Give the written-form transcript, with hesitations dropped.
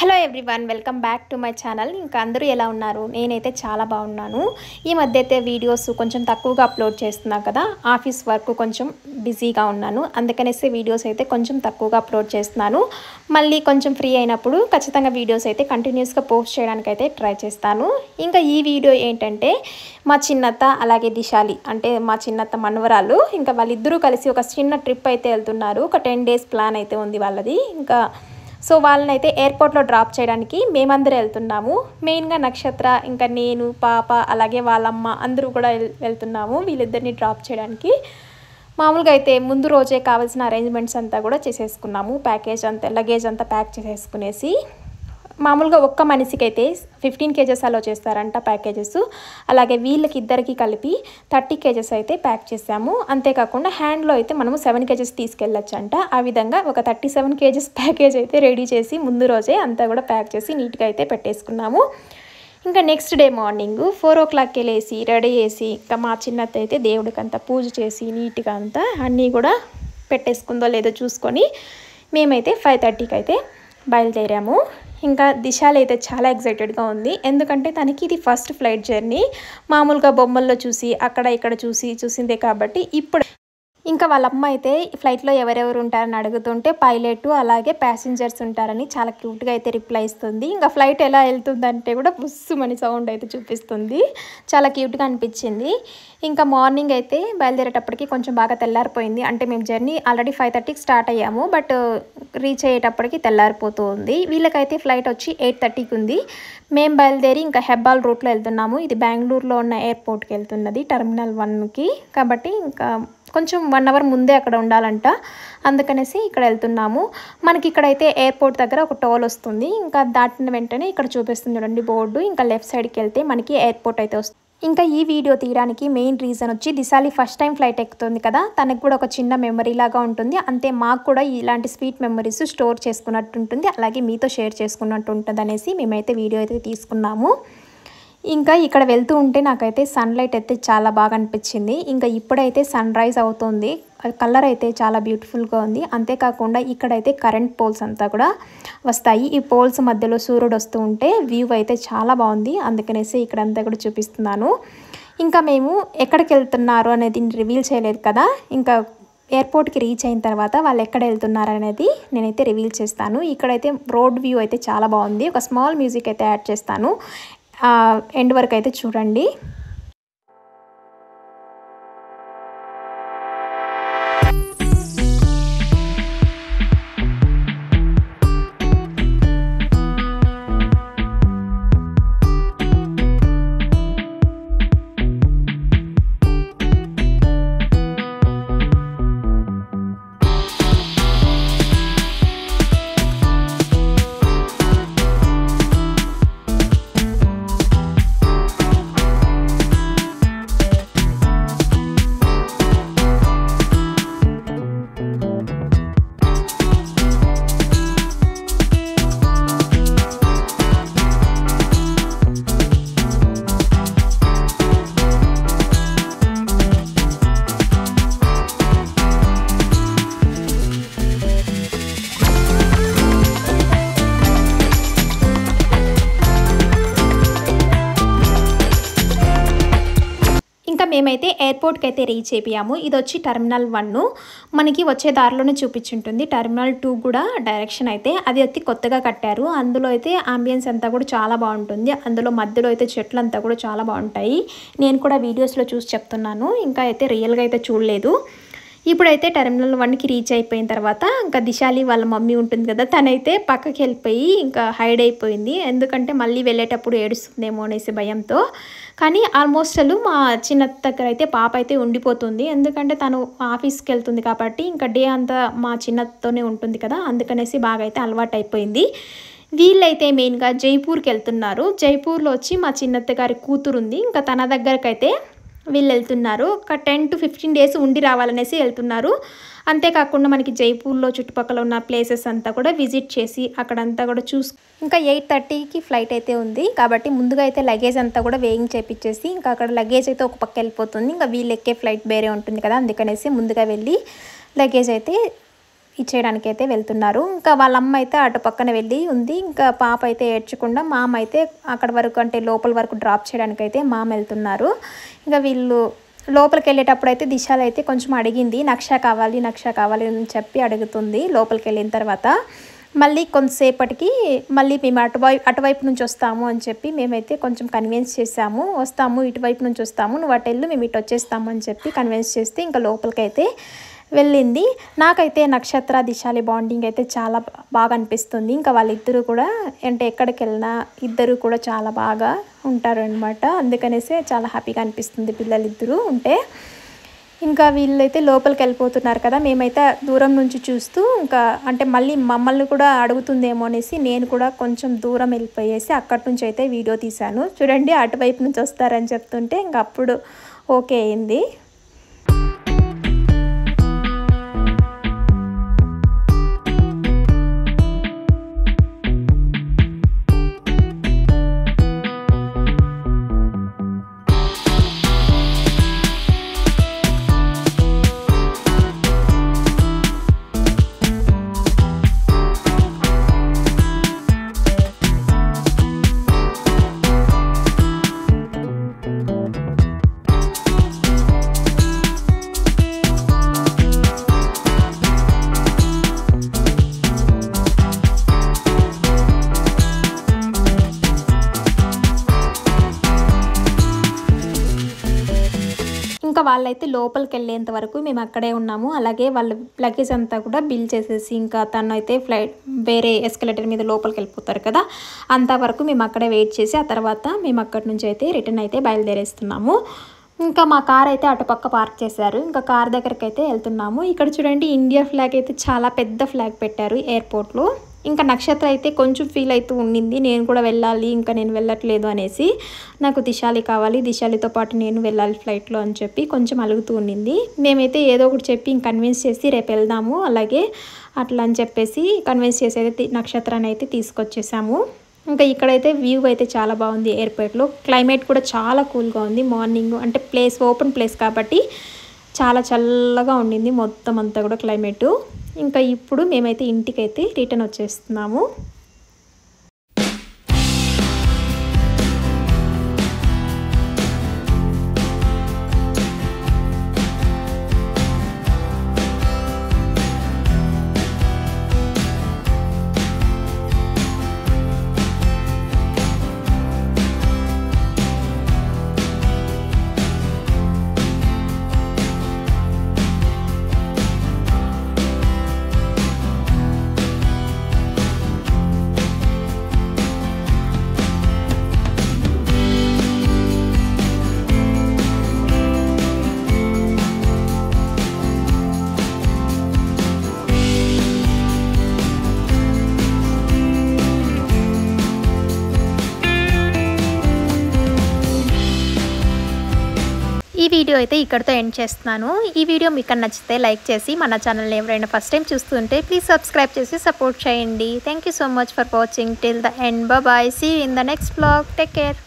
Hello everyone, welcome back to my channel. ఇంకా అందరూ ఎలా ఉన్నారు? నేనైతే చాలా బాగున్నాను. ఈ మధ్య అయితే వీడియోస్ కొంచెం తక్కువగా అప్లోడ్ చేస్తున్నా కదా, ఆఫీస్ వర్క్ కొంచెం బిజీగా ఉన్నాను. అందుకనేసి వీడియోస్ అయితే కొంచెం తక్కువగా అప్లోడ్ చేస్తున్నాను. మళ్ళీ కొంచెం ఫ్రీ అయినప్పుడు ఖచ్చితంగా వీడియోస్ అయితే కంటిన్యూస్గా పోస్ట్ చేయడానికి అయితే ట్రై చేస్తాను. ఇంకా ఈ వీడియో ఏంటంటే మా చిన్నత్త అలాగే దిశాలి అంటే మా చిన్నత్త మనవరాలు, ఇంకా వాళ్ళిద్దరూ కలిసి ఒక చిన్న ట్రిప్ అయితే వెళ్తున్నారు. ఒక 10 days ప్లాన్ అయితే ఉంది వాళ్ళది. ఇంకా సో వాళ్ళని అయితే ఎయిర్పోర్ట్లో డ్రాప్ చేయడానికి మేమందరూ వెళ్తున్నాము. మెయిన్గా నక్షత్ర, ఇంకా నేను, పాప అలాగే వాళ్ళమ్మ అందరూ కూడా వెళ్తున్నాము వీళ్ళిద్దరిని డ్రాప్ చేయడానికి. మామూలుగా అయితే ముందు రోజే కావాల్సిన అరేంజ్మెంట్స్ అంతా కూడా చేసేసుకున్నాము. ప్యాకేజ్ అంతా, లగేజ్ అంతా ప్యాక్ చేసేసుకునేసి, మామూలుగా ఒక్క మనిషికి అయితే 15 kgs అలో చేస్తారంట ప్యాకేజెస్. అలాగే వీళ్ళకి ఇద్దరికి కలిపి 30 kgs అయితే ప్యాక్ చేసాము. అంతేకాకుండా హ్యాండ్లో అయితే మనము 7 kgs తీసుకెళ్ళచ్చు అంట. ఆ విధంగా ఒక 37 kgs ప్యాకేజ్ అయితే రెడీ చేసి ముందు రోజే అంతా కూడా ప్యాక్ చేసి నీట్గా అయితే పెట్టేసుకున్నాము. ఇంకా నెక్స్ట్ డే మార్నింగ్ 4 o'clockకి లేసి రెడీ చేసి, ఇంకా మా చిన్నత్త అయితే దేవుడికి అంతా పూజ చేసి నీట్గా అంతా అన్నీ కూడా పెట్టేసుకుందో లేదో చూసుకొని మేమైతే 5:30కి అయితే బయలుదేరాము. ఇంకా దిశాలు అయితే చాలా ఎక్సైటెడ్గా ఉంది. ఎందుకంటే తనకి ఇది ఫస్ట్ ఫ్లైట్ జర్నీ. మామూలుగా బొమ్మల్లో చూసి అక్కడ ఇక్కడ చూసిందే కాబట్టి ఇప్పుడు ఇంకా వాళ్ళ అమ్మ అయితే ఫ్లైట్లో ఎవరెవరు ఉంటారని అడుగుతుంటే పైలట్ అలాగే ప్యాసింజర్స్ ఉంటారని చాలా క్యూట్గా అయితే రిప్లై ఇస్తుంది. ఇంకా ఫ్లైట్ ఎలా వెళ్తుందంటే కూడా బుస్సుమని సౌండ్ అయితే చూపిస్తుంది. చాలా క్యూట్గా అనిపించింది. ఇంకా మార్నింగ్ అయితే బయలుదేరేటప్పటికి కొంచెం బాగా తెల్లారిపోయింది. అంటే మేము జర్నీ ఆల్రెడీ 5:30కి స్టార్ట్ అయ్యాము, బట్ రీచ్ అయ్యేటప్పటికి తెల్లారిపోతూ ఉంది. వీళ్ళకైతే ఫ్లైట్ వచ్చి 8:30కి ఉంది. మేము బయలుదేరి ఇంకా హెబ్బాల్ రూట్లో వెళ్తున్నాము. ఇది బెంగళూరులో ఉన్న ఎయిర్పోర్ట్కి వెళ్తున్నది, టెర్మినల్ 1కి. కాబట్టి ఇంకా కొంచెం 1 hour ముందే అక్కడ ఉండాలంట. అందుకనేసి ఇక్కడ వెళ్తున్నాము. మనకి ఇక్కడైతే ఎయిర్పోర్ట్ దగ్గర ఒక టోల్ వస్తుంది. ఇంకా దాటిన వెంటనే ఇక్కడ చూపిస్తుంది చూడండి బోర్డు. ఇంకా లెఫ్ట్ సైడ్కి వెళ్తే మనకి ఎయిర్పోర్ట్ అయితే వస్తుంది. ఇంకా ఈ వీడియో తీయడానికి మెయిన్ రీజన్ వచ్చి దిశాలి ఫస్ట్ టైం ఫ్లైట్ ఎక్కుతుంది కదా, తనకు కూడా ఒక చిన్న మెమరీ లాగా ఉంటుంది. అంతే మాకు కూడా ఇలాంటి స్వీట్ మెమరీస్ స్టోర్ చేసుకున్నట్టు ఉంటుంది, అలాగే మీతో షేర్ చేసుకున్నట్టు ఉంటుంది అనేసి మేమైతే వీడియో అయితే తీసుకున్నాము. ఇంకా ఇక్కడ వెళ్తూ ఉంటే నాకైతే సన్లైట్ అయితే చాలా బాగా అనిపించింది. ఇంకా ఇప్పుడైతే సన్ రైజ్ అవుతుంది. కలర్ అయితే చాలా బ్యూటిఫుల్గా ఉంది. అంతేకాకుండా ఇక్కడైతే కరెంట్ పోల్స్ అంతా కూడా వస్తాయి. ఈ పోల్స్ మధ్యలో సూర్యుడు వస్తూ ఉంటే వ్యూ అయితే చాలా బాగుంది. అందుకనేసి ఇక్కడంతా కూడా చూపిస్తున్నాను. ఇంకా మేము ఎక్కడికి వెళ్తున్నారు అనేది రివీల్ చేయలేదు కదా, ఇంకా ఎయిర్పోర్ట్కి రీచ్ అయిన తర్వాత వాళ్ళు ఎక్కడ వెళ్తున్నారు అనేది నేనైతే రివీల్ చేస్తాను. ఇక్కడైతే రోడ్ వ్యూ అయితే చాలా బాగుంది. ఒక స్మాల్ మ్యూజిక్ అయితే యాడ్ చేస్తాను, ఎండ్ వరకు అయితే చూడండి. మేమైతే ఎయిర్పోర్ట్కి అయితే రీచ్ అయిపోయాము. ఇది వచ్చి టెర్మినల్ 1. మనకి వచ్చే దారిలోనే చూపించుంటుంది. టెర్మినల్ 2 కూడా డైరెక్షన్ అయితే అది అయితే కొత్తగా కట్టారు. అందులో అయితే ఆంబియన్స్ అంతా కూడా చాలా బాగుంటుంది. అందులో మధ్యలో అయితే చెట్లు అంతా కూడా చాలా బాగుంటాయి. నేను కూడా వీడియోస్లో చూసి చెప్తున్నాను, ఇంకా అయితే రియల్గా అయితే చూడలేదు. ఇప్పుడైతే టెర్మినల్ 1కి రీచ్ అయిపోయిన తర్వాత ఇంకా దిశాలి వాళ్ళ మమ్మీ ఉంటుంది కదా, తనైతే పక్కకి వెళ్ళిపోయి ఇంకా హైడ్ అయిపోయింది. ఎందుకంటే మళ్ళీ వెళ్ళేటప్పుడు ఏడుస్తుందేమో అనేసి భయంతో. కానీ ఆల్మోస్ట్ మా చిన్నత్త దగ్గర అయితే పాప అయితే ఉండిపోతుంది. ఎందుకంటే తను ఆఫీస్కి వెళ్తుంది కాబట్టి ఇంకా డే అంతా మా చిన్నత్తోనే ఉంటుంది కదా, అందుకనేసి బాగా అయితే అలవాటు అయిపోయింది. వీళ్ళైతే మెయిన్గా జైపూర్కి వెళ్తున్నారు. జైపూర్లో వచ్చి మా చిన్నత్త గారి కూతురు ఉంది. ఇంకా తన దగ్గరకైతే వీళ్ళు వెళ్తున్నారు. ఒక 10 to 15 days ఉండి రావాలనేసి వెళ్తున్నారు. అంతేకాకుండా మనకి జైపూర్లో చుట్టుపక్కల ఉన్న ప్లేసెస్ అంతా కూడా విజిట్ చేసి అక్కడంతా కూడా ఇంకా 8:30కి ఫ్లైట్ అయితే ఉంది కాబట్టి ముందుగా అయితే లగేజ్ అంతా కూడా వేయింగ్ చేపించేసి, ఇంకా అక్కడ లగేజ్ అయితే ఒక పక్క వెళ్ళిపోతుంది. ఇంకా వీళ్ళు ఎక్కే ఫ్లైట్ వేరే ఉంటుంది కదా, అందుకనేసి ముందుగా వెళ్ళి లగేజ్ అయితే ఇచ్చేయడానికి అయితే వెళ్తున్నారు. ఇంకా వాళ్ళ అమ్మ అయితే అటు పక్కన వెళ్ళి ఉంది. ఇంకా పాప అయితే ఏడ్చకుండా మామ అయితే అక్కడ వరకు అంటే లోపల వరకు డ్రాప్ చేయడానికి అయితే మామ వెళ్తున్నారు. ఇంకా వీళ్ళు లోపలికి వెళ్ళేటప్పుడు అయితే దిశాలు అయితే కొంచెం అడిగింది, నక్ష కావాలి అని చెప్పి అడుగుతుంది. లోపలికి వెళ్ళిన తర్వాత మళ్ళీ కొంతసేపటికి మళ్ళీ మేము అటువైపు నుంచి వస్తాము అని చెప్పి మేమైతే కొంచెం కన్విన్స్ చేసాము. వస్తాము, ఇటువైపు నుంచి వస్తాము, నువ్వు అటు వెళ్ళు, మేము ఇటు వచ్చేస్తాము అని చెప్పి కన్విన్స్ చేస్తే ఇంకా లోపలికైతే వెళ్ళింది. నాకైతే నక్షత్ర దిశాలి బాండింగ్ అయితే చాలా బాగా అనిపిస్తుంది. ఇంకా వాళ్ళిద్దరూ కూడా అంటే ఎక్కడికి వెళ్ళినా ఇద్దరు కూడా చాలా బాగా ఉంటారు అనమాట. అందుకనేసే చాలా హ్యాపీగా అనిపిస్తుంది పిల్లలిద్దరూ ఉంటే. ఇంకా వీళ్ళైతే లోపలికి వెళ్ళిపోతున్నారు కదా, మేమైతే దూరం నుంచి చూస్తూ ఇంకా అంటే మళ్ళీ మమ్మల్ని కూడా అడుగుతుందేమో అనేసి నేను కూడా కొంచెం దూరం వెళ్ళిపోయేసి అక్కడి నుంచి అయితే వీడియో తీశాను. చూడండి అటువైపు నుంచి వస్తారని చెప్తుంటే ఇంకా అప్పుడు ఓకే అయింది. ఇంకా వాళ్ళైతే లోపలికి వెళ్ళేంత వరకు మేము అక్కడే ఉన్నాము. అలాగే వాళ్ళు లగేజ్ అంతా కూడా బిల్ చేసేసి ఇంకా తను అయితే ఫ్లైట్ వేరే ఎస్కలేటర్ మీద లోపలికి వెళ్ళిపోతారు కదా, అంతవరకు మేము అక్కడే వెయిట్ చేసి ఆ తర్వాత మేము అక్కడి నుంచి అయితే రిటర్న్ అయితే బయలుదేరేస్తున్నాము. ఇంకా మా కార్ అయితే అటుపక్క పార్క్ చేశారు. ఇంకా కార్ దగ్గరికి అయితే వెళ్తున్నాము. ఇక్కడ చూడండి ఇండియా ఫ్లాగ్ అయితే చాలా పెద్ద ఫ్లాగ్ పెట్టారు ఎయిర్పోర్ట్లో. ఇంకా నక్షత్ర అయితే కొంచెం ఫీల్ అవుతూ ఉండింది, నేను కూడా వెళ్ళాలి, ఇంకా నేను వెళ్ళట్లేదు అనేసి. నాకు దిశాలి కావాలి, దిశాలితో పాటు నేను వెళ్ళాలి ఫ్లైట్లో అని చెప్పి కొంచెం అలుగుతూ ఉండింది. మేమైతే ఏదో ఒకటి చెప్పి కన్విన్స్ చేసి రేపు వెళ్దాము అలాగే అట్లా అని చెప్పేసి కన్విన్స్ చేసి అయితే నక్షత్రాన్ని అయితే తీసుకొచ్చేసాము. ఇంకా ఇక్కడైతే వ్యూ అయితే చాలా బాగుంది ఎయిర్పోర్ట్లో. క్లైమేట్ కూడా చాలా కూల్గా ఉంది. మార్నింగ్ అంటే ఓపెన్ ప్లేస్ కాబట్టి చాలా చల్లగా ఉండింది మొత్తం అంతా కూడా క్లైమేటు. ఇంకా ఇప్పుడు మేమైతే ఇంటికైతే రిటర్న్ వచ్చేస్తున్నాము. ఈ వీడియో అయితే ఇక్కడితో ఎండ్ చేస్తున్నాను. ఈ వీడియో మీకు నచ్చితే లైక్ చేసి మన ఛానల్ని ఎవరైనా ఫస్ట్ టైం చూస్తుంటే ప్లీజ్ సబ్స్క్రైబ్ చేసి సపోర్ట్ చేయండి. Thank you so much for watching till the end. Bye. See you in the next vlog. Take care.